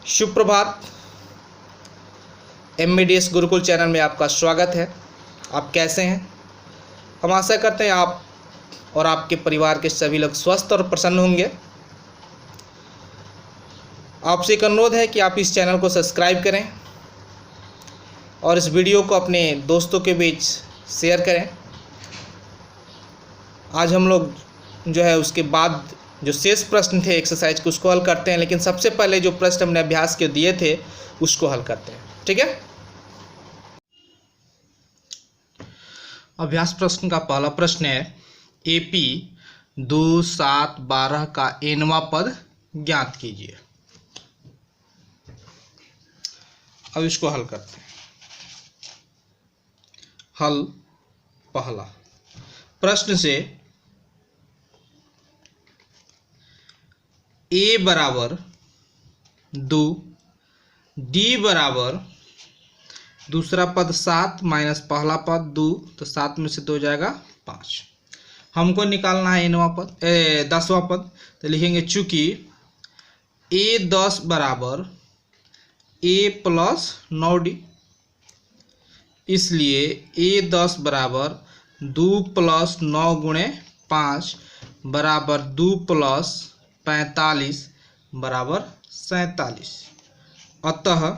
शुभ प्रभात। MBDS Gurukul channel में आपका स्वागत है। आप कैसे हैं? हम आशा करते हैं आप और आपके परिवार के सभी लोग स्वस्थ और प्रसन्न होंगे। आपसे एक अनुरोध है कि आप इस चैनल को सब्सक्राइब करें और इस वीडियो को अपने दोस्तों के बीच शेयर करें। आज हम लोग जो है उसके बाद जो शेष प्रश्न थे एक्सरसाइज के उसको हल करते हैं, लेकिन सबसे पहले जो प्रश्न हमने अभ्यास के दिए थे उसको हल करते हैं। ठीक है, अभ्यास प्रश्न का पहला प्रश्न है AP 2, 7, 12 का nवां पद ज्ञात कीजिए। अब इसको हल करते हैं। हल पहला प्रश्न से a बराबर 2, d बराबर दूसरा पद 7 माइनस पहला पद 2, तो 7 में से 2 जाएगा 5। हमको निकालना है nवां पद 10वां पद, तो लिखेंगे चूंकि a 10 बराबर a प्लस 9d, इसलिए a 10 बराबर 2 प्लस 9 गुणे 5 बराबर 2 प्लस 45 बराबर 47। अतः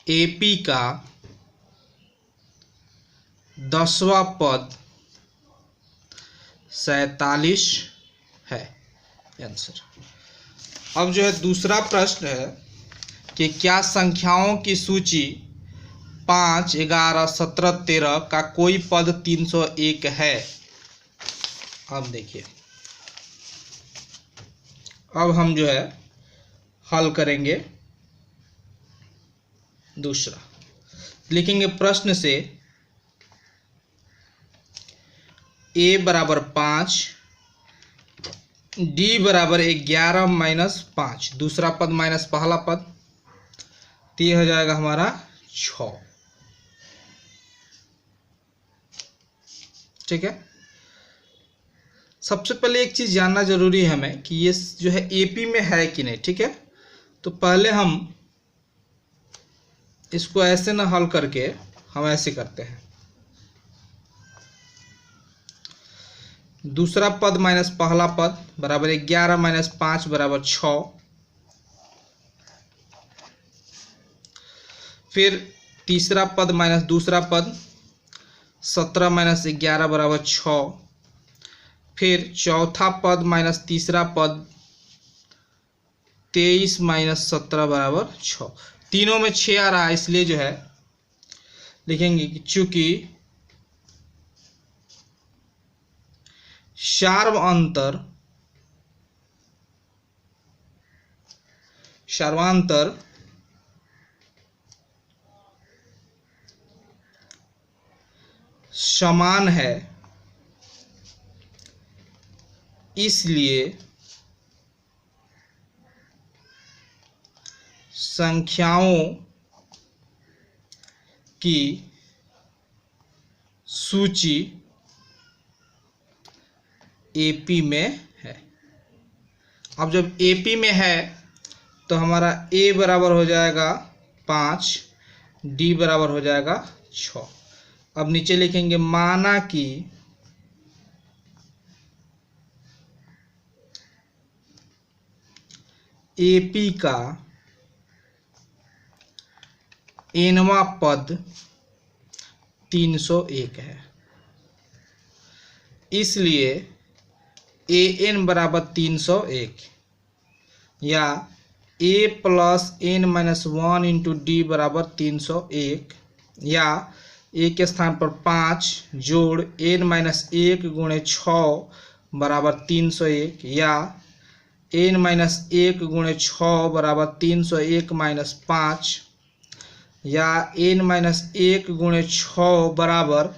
AP का 10वां पद 47 है आंसर। अब जो है दूसरा प्रश्न है कि क्या संख्याओं की सूची 5, 11, 17, 13 का कोई पद 301 है। अब देखिए, अब हम जो है हल करेंगे। दूसरा लिखेंगे प्रश्न से a बराबर 5, d बराबर 11 माइनस 5, दूसरा पद माइनस पहला पद, तो यह हो जाएगा हमारा 6। ठीक है, सबसे पहले एक चीज़ जानना जरूरी है हमें कि ये जो है AP में है कि नहीं। ठीक है, तो पहले हम इसको ऐसे ना हल करके हम ऐसे करते हैं। दूसरा पद माइनस पहला पद बराबर 11 माइनस 5 बराबर 6। फिर तीसरा पद माइनस दूसरा पद 17 माइनस 11 बराबर 6। फिर चौथा पद माइनस तीसरा पद 23 माइनस 17 बराबर 6। तीनों में 6 आ रहा है, इसलिए जो है लिखेंगे कि चूंकि सर्वांतर समान है, इसलिए संख्याओं की सूची AP में है। अब जब AP में है तो हमारा a बराबर हो जाएगा 5, d बराबर हो जाएगा 6। अब नीचे लिखेंगे माना कि AP का nवां पद 301 है, इसलिए an बराबर 301 या a plus n minus 1 into D बराबर 301, या a के स्थान पर 5 जोड़ n माइनस 1 गुणे 6 बराबर 301, या n माइनस 1 गुणे 6 बराबर 301 माइनस 5, या n माइनस 1 गुणे 6 बराबर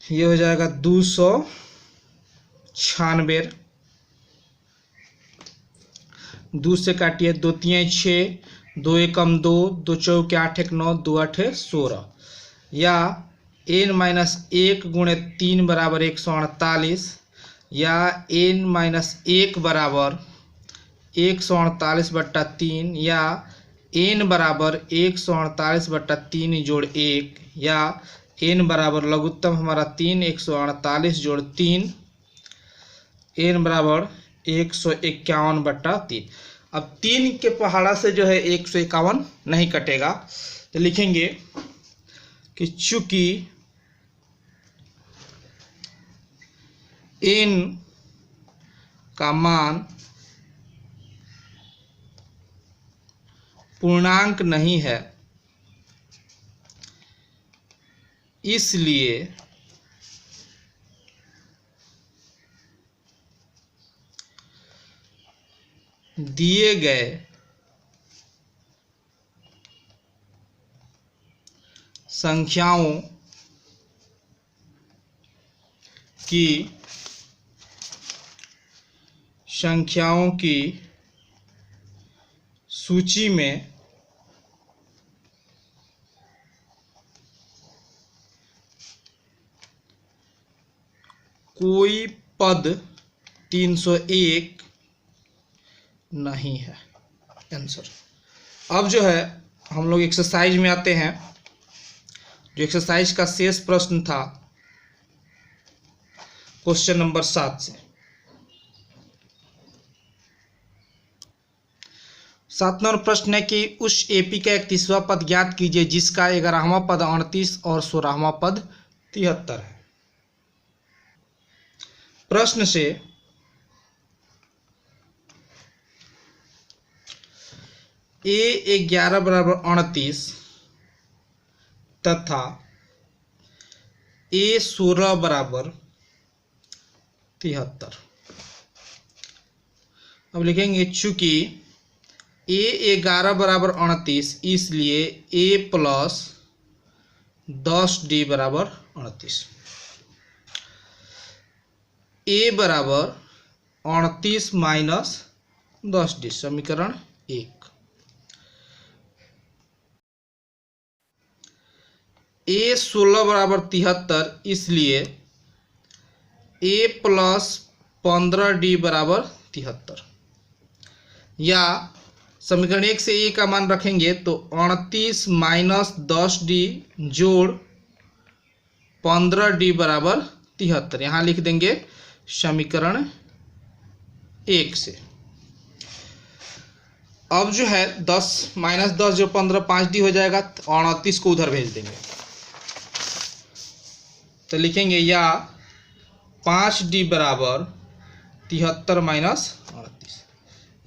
ये हो जाएगा 296। 2 से काटिए, 2 3 6, 2 एकम 2, 2 चौके 8 1 9, 2 8 16, या n माइनस 1 गुणे 3 बराबर 148, या n-1 बराबर 148/3 या n बराबर 148/3 जोड़ 1 या n बराबर लघुत्तम हमारा 3 148 जोड़ 3 n बराबर 151/3। अब 3 के पहाड़ा से जो है 151 नहीं कटेगा, तो लिखेंगे कि चूंकि n का मान पूर्णांक नहीं है, इसलिए दिए गए संख्याओं की सूची में कोई पद 301 नहीं है। आंसर। अब जो है हम लोग एक्सरसाइज में आते हैं। जो एक्सरसाइज का शेष प्रश्न था क्वेश्चन नंबर 7 से। 7 नंबर प्रश्न है कि उस एपी का 31वां पद ज्ञात कीजिए जिसका 11वां पद 38 और 16वां पद 73 है। प्रश्न से A11 बराबर 38 तथा A16 बराबर 73। अब लिखेंगे चूंकि A11 बराबर 38 इसलिए A प्लस 10D बराबर 38। A बराबर 38 माइनस 10D समीकरण 1। A16 बराबर 73 इसलिए A प्लस 15D बराबर 73। या समीकरण 1 से A का मान रखेंगे तो 38 माइनस 10D जोड़ 15D बराबर 73। यहाँ लिख देंगे समीकरण 1 से। अब जो है 10 माइनस 10 जो 15 5D हो जाएगा, 38 को उधर भेज देंगे तो लिखेंगे या 5D बराबर 73 माइनस 38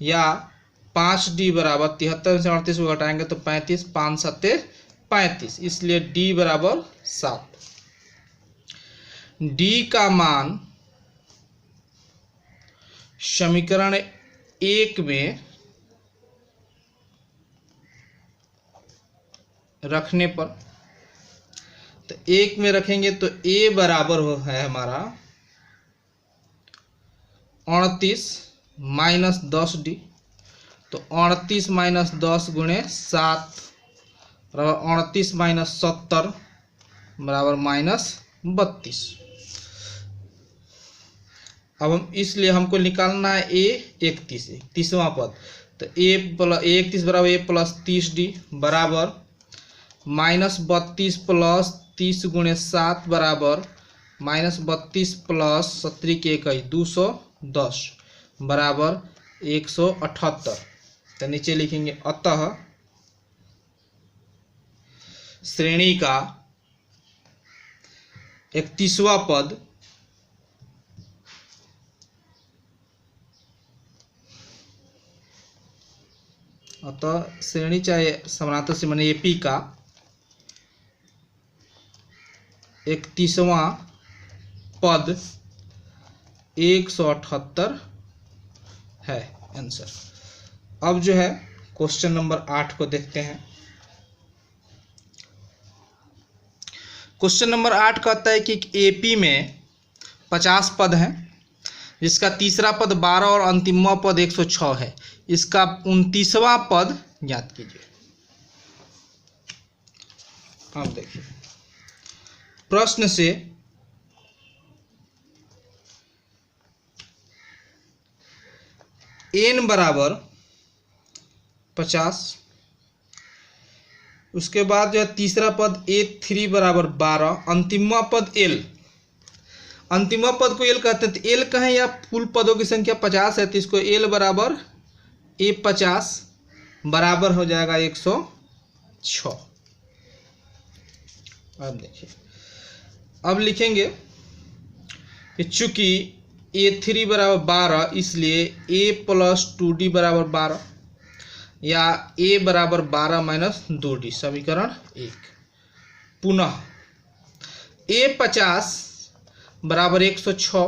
या 5D बराबर 73 से 38 को घटाएंगे तो 35 5 7 35 इसलिए D बराबर 7। D का मान समीकरण 1 में रखने पर, तो 1 में रखेंगे तो A बराबर है हमारा 38 माइनस 10D, तो 38 माइनस 10 गुणे 7 बराबर 38 माइनस 70 बराबर माइनस 32। अब हम इसलिए हमको निकालना है A 31वां पद, तो A प्लस 31 बराबर A प्लस 30D बराबर माइनस 32 प्लस 30 गुणे 7 बराबर माइनस 32 प्लस 70 के 1 210 बराबर 178। तो नीचे लिखेंगे अतः श्रेणी का 31वां पद अतः श्रेणी चाहे समानांतर से माने एपी का 31वां पद 178 है। आंसर। अब जो है क्वेश्चन नंबर 8 को देखते हैं। क्वेश्चन नंबर 8 कहता है कि एपी में 50 पद हैं जिसका तीसरा पद 12 और अंतिमवां पद 106 है। इसका 29वां पद ज्ञात कीजिए। अब देखिए प्रश्न से n बराबर 50। उसके बाद जो है तीसरा पद a3 बराबर 12, अंतिमवा पद l, अंतिमवा पद को l कहते हैं। तो l कहें या कुल पदों की संख्या 50 है, तो इसको l बराबर a50 बराबर हो जाएगा 106। अब देखिए, अब लिखेंगे कि चूंकि a3 बराबर 12, इसलिए a प्लस 2d बराबर 12 या a बराबर 12 माइनस 2d, समीकरण 1। पुनः a50 बराबर 106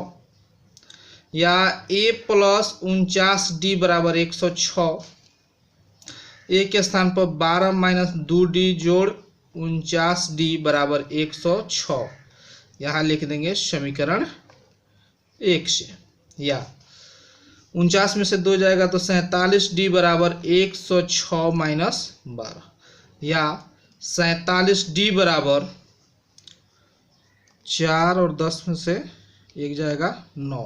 या a प्लस 49d बराबर 106, a के स्थान पर 12 माइनस 2d जोड़ 49d बराबर 106, यहाँ लिख देंगे समीकरण 1 से। या 49 में से 2 जाएगा तो 47d बराबर 106 माइनस 12, या 47d बराबर 4 और 10 में से 1 जाएगा 9,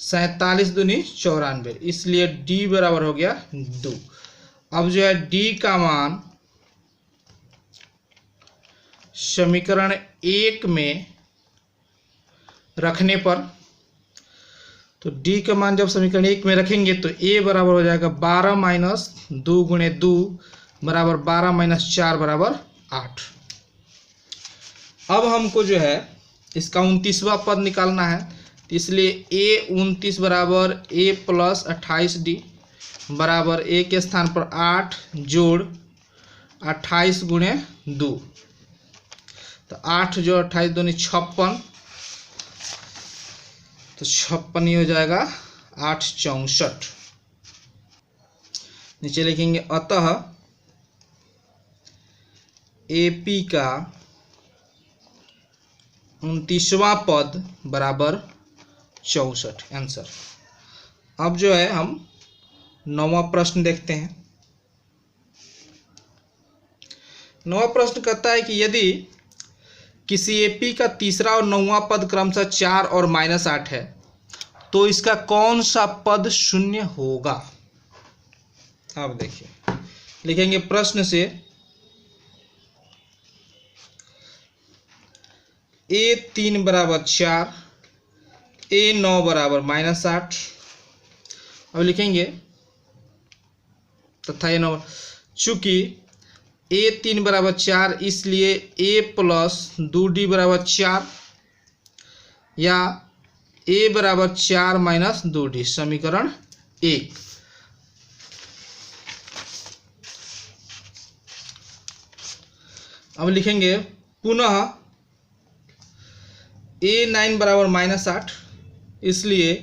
47 दूनी 94, इसलिए d बराबर हो गया 2। अब जो है d का मान समीकरण 1 में रखने पर, तो d का मान जब समीकरण 1 में रखेंगे तो a बराबर हो जाएगा 12 माइनस 2 गुणे 2 बराबर 12 माइनस 4 बराबर 8। अब हमको जो है इसका 29वां पद निकालना है, तो इसलिए a 29 बराबर a प्लस 28d बराबर a के स्थान पर 8 जोड़ 28 गुणे 2, तो 8 जो 28 दूनी 56, तो 56 ही हो जाएगा 8 64। नीचे लिखेंगे अतः AP का 29वां पद बराबर 64, आंसर। अब जो है हम 9वां प्रश्न देखते हैं। 9वां प्रश्न कहता है कि यदि किसी AP का तीसरा और 9वां पद क्रमशः 4 और -8 है, तो इसका कौन सा पद शून्य होगा। अब देखिए, लिखेंगे प्रश्न से A3 बराबर 4, A9 बराबर -8। अब लिखेंगे तथा A9 चूंकि A3 बराबर 4, इसलिए a प्लस 2d बराबर 4 या a बराबर 4 माइनस 2d, समीकरण 1। अब लिखेंगे पुनः A9 बराबर -8, इसलिए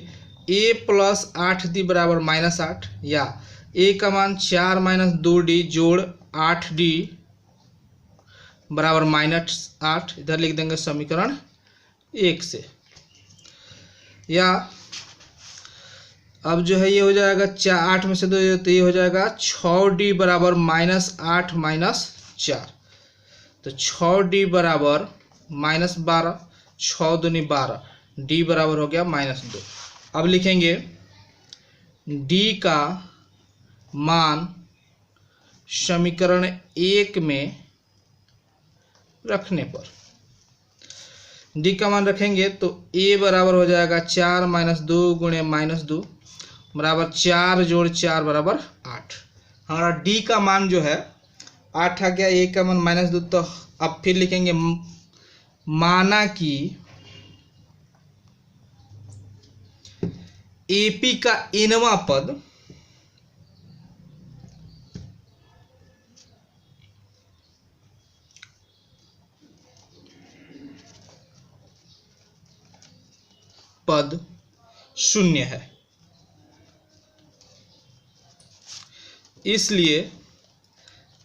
a प्लस 8d बराबर -8 या a का मान 4 माइनस 2d जोड़ 8d बराबर -8, इधर लिख देंगे समीकरण 1 से। या अब जो है ये हो जाएगा 8 में से 2 तो ये हो जाएगा 6d बराबर -8 माइनस 4, तो 6d बराबर -12, 6 दूनी 12, d बराबर हो गया -2। अब लिखेंगे d का मान समीकरण 1 में रखने पर, d का मान रखेंगे तो a बराबर हो जाएगा 4 माइनस 2 गुणे -2 बराबर 4 जोड़ 4 बराबर 8। हमारा d का मान जो है 8 आ गया, a का मान -2। तो अब फिर लिखेंगे माना कि AP का nवां पद शून्य है, इसलिए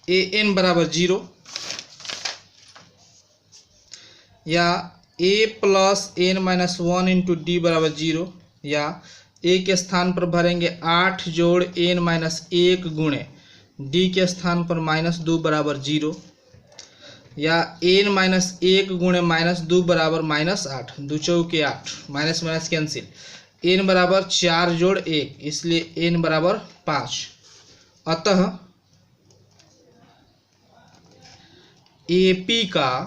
an बराबर 0 या a plus n minus 1 into D बराबर 0, या a के स्थान पर भरेंगे 8 जोड़ n माइनस 1 गुणे d के स्थान पर -2 बराबर 0, या n माइनस 1 गुणे -2 बराबर -8, 2 चौके 8, माइनस माइनस कैंसिल, n बराबर 4 जोड़ 1, इसलिए n बराबर 5। अतः AP का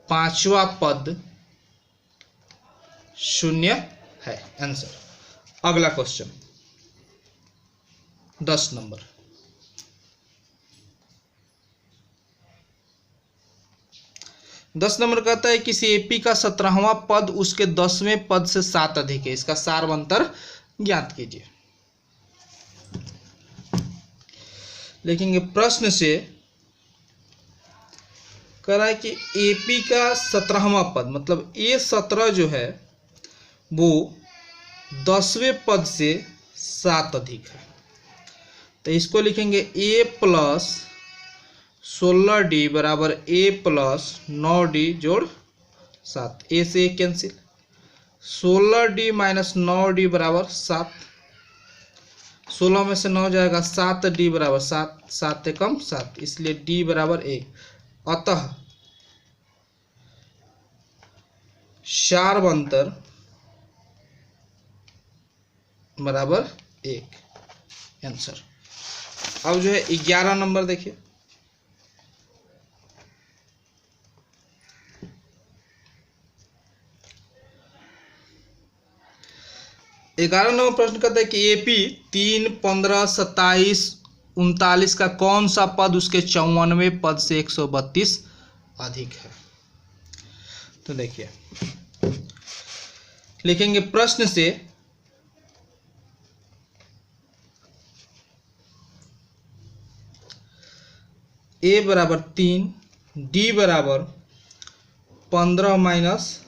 पांचवा पद शून्य है। आंसर। अगला क्वेश्चन 10 नंबर। कहता है किसी एपी का 17वां पद उसके 10वें पद से 7 अधिक है, इसका सारवंतर ज्ञात कीजिए। लिखेंगे प्रश्न से कह रहा है कि एपी का 17वां पद मतलब A17 जो है वो 10वें पद से 7 अधिक है, तो इसको लिखेंगे A प्लस 16D बराबर A प्लस 9D जोड़ 7। A से A cancel, 16D minus 9D बराबर 7। 16 में से 9 जाएगा 7D बराबर 7, 7 कम 7, इसलिए D बराबर 1। अतः सारवंतर बराबर 1। आंसर। अब जो है 11 नंबर देखिए। 11 नंबर प्रश्न कहता है कि एपी 3, 15, 27, 39 का कौन सा पद उसके 54वें पद से 132 अधिक है। तो देखिए लिखेंगे प्रश्न से ए बराबर 3, डी बराबर 15 माइनस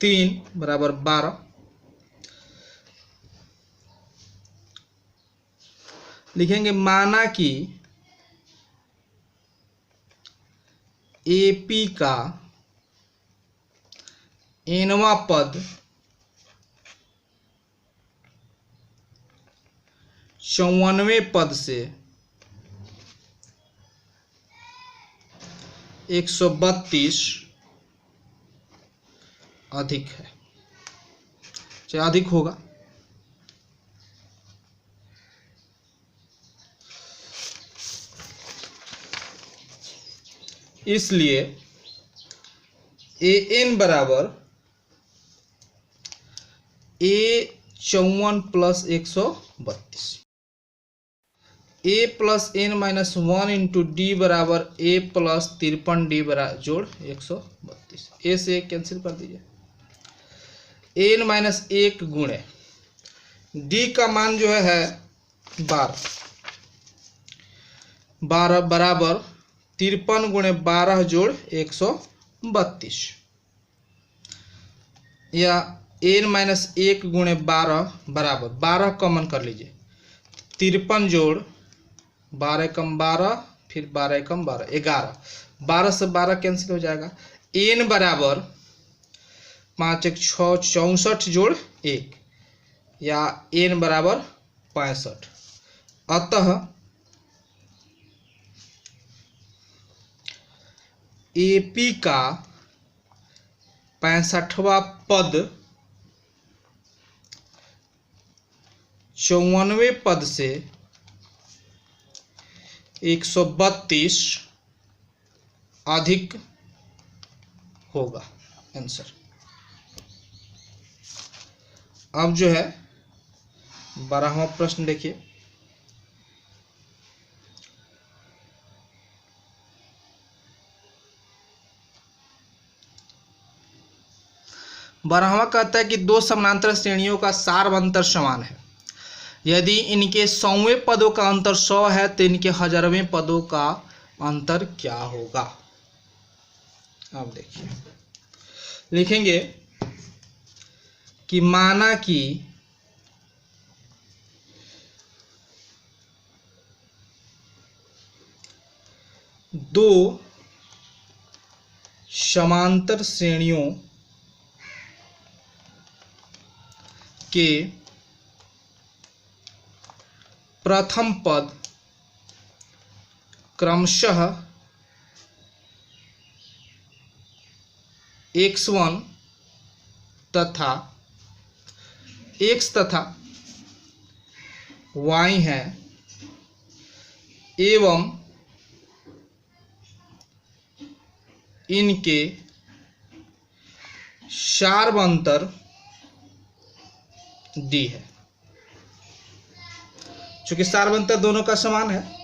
3 बराबर 12। लिखेंगे माना कि एपी का nवां पद 54वें पद से 132 अधिक है, चाहे अधिक होगा। इसलिए an बराबर A54 plus 132, A plus n minus 1 into D बराबर A प्लस 53D बराबर जोड़ 132। A से 1 कैंसिल कर दीजिए। n माइनस 1 गुणे D का मान जो है 12 बराबर 53 गुणे 12 जोड़ 132, या n माइनस 1 गुणे 12 बराबर 12 कॉमन कर लीजिए, 53 जोड़ 12 कम 12 फिर 12 कम 12 11, 12 से 12 कैंसिल हो जाएगा। n बराबर 5 1 6 64 जोड़ 1, या n बराबर 65। अतः एपी का 65वां पद 54वें पद से 132 अधिक होगा। आंसर। अब जो है 12वां प्रश्न देखिए। 12वां कहता है कि दो समानांतर श्रेणियों का सारवंतर समान है। यदि इनके 100वें पदों का अंतर 100 है तो इनके 1000वें पदों का अंतर क्या होगा। अब देखिए लिखेंगे कि माना कि दो समांतर श्रेणियों के प्रथम पद क्रमशः x1 तथा y है एवं इनके सार्वंतर d है। चूंकि सार्वंतर दोनों का समान है,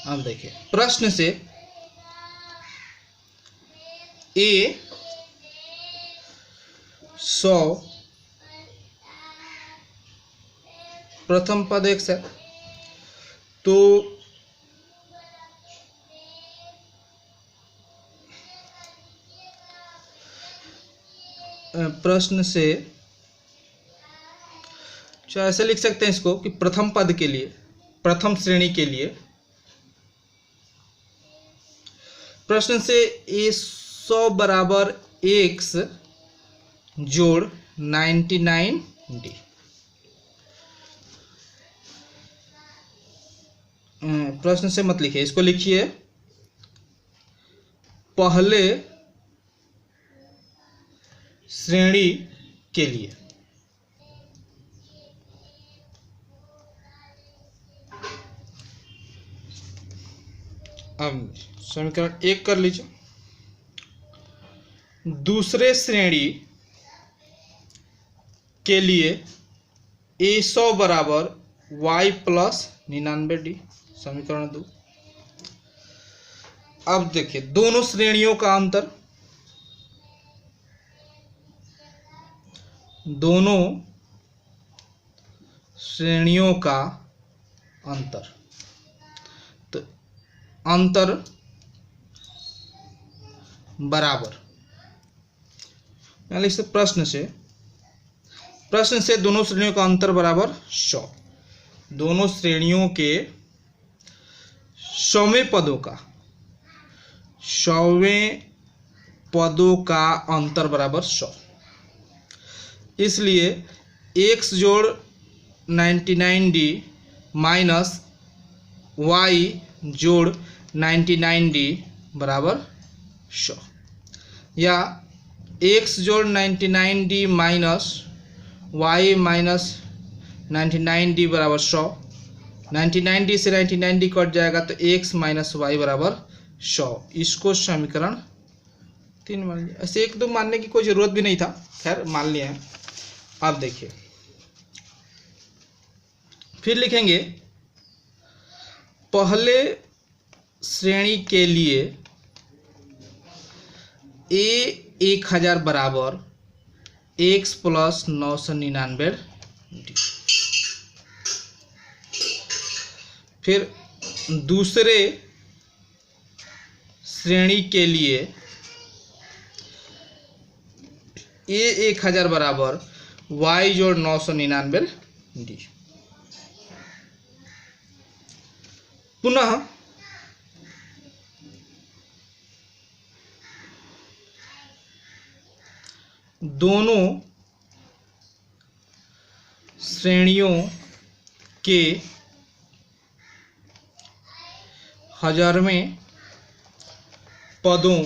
अब देखिए प्रश्न से a 100 प्रथम पद x है, तो प्रश्न से ऐसे लिख सकते हैं इसको कि प्रथम पद के लिए, प्रथम श्रेणी के लिए प्रश्न से a100 बराबर x जोड़ 99d। प्रश्न से मत लिखिए, इसको लिखिए पहले श्रेणी के लिए। अब समीकरण 1 कर लीजिए। दूसरे श्रेणी के लिए a100 बराबर y प्लस 99d, समीकरण 2। अब देखिए दोनों श्रेणियों का अंतर, दोनों श्रेणियों का अंतर, तो अंतर बराबर, यानी इसे प्रश्न से दोनों श्रेणियों का अंतर बराबर 100। दोनों श्रेणियों के 100वें पदों का अंतर बराबर 100। इसलिए x जोड़ 99d माइनस y जोड़ 99d बराबर 100, या x जोड़ 99d minus y minus 99d बराबर 100। 99d से 99d कट जाएगा तो x माइनस y बराबर 100। इसको समीकरण 3 मान लिया। ऐसे एक दो मानने की कोई ज़रूरत भी नहीं था, खैर मान लिया है। अब देखिए फिर लिखेंगे पहले श्रेणी के लिए a 1000 बराबर x प्लस 999d। फिर दूसरे श्रेणी के लिए a 1000 बराबर y जोड़ 999d। पुनः दोनों श्रेणियों के 1000वें पदों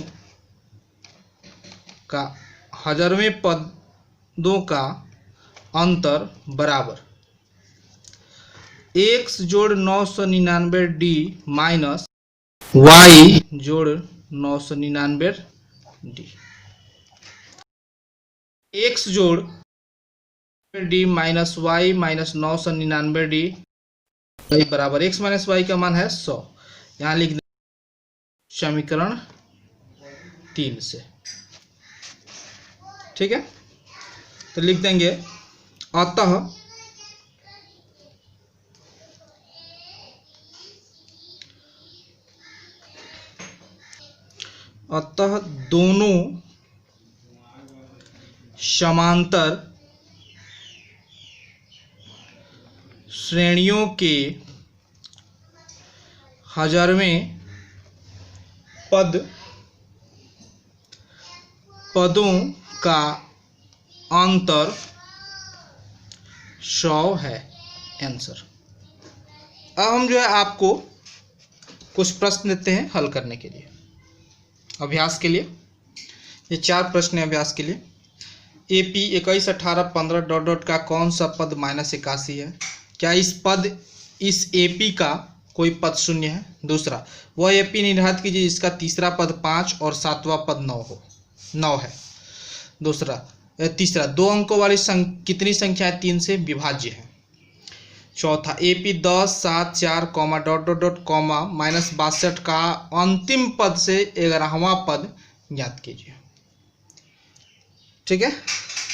का अंतर बराबर x जोड़ 999d माइनस y जोड़ 999d। x जोड़ d minus y minus 999d बराबर x माइनस y का मान है 100। यहाँ लिख दें समीकरण 3 से, ठीक है। तो लिख देंगे अतः दोनों समांतर श्रेणियों के 1000वें पदों का अंतर 100 है आंसर। अब हम जो है आपको कुछ प्रश्न देते हैं हल करने के लिए, अभ्यास के लिए। ये 4 प्रश्न है अभ्यास के लिए। AP 21, 18, 15 डॉट डॉट का कौन सा पद -81 है? क्या इस AP का कोई पद शून्य है? दूसरा, वह AP निर्धारित कीजिए जिसका तीसरा पद 5 और 7वां पद 9 है। तीसरा, 2 अंकों वाली कितनी संख्याएं 3 से विभाज्य है? चौथा, AP 10, 7, 4, डॉट डॉट डॉट -62 का अंतिम पद से 11वां पद ज्ञात कीजिए। ठीक है,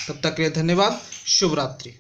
तब तक के लिए धन्यवाद। शुभ रात्रि।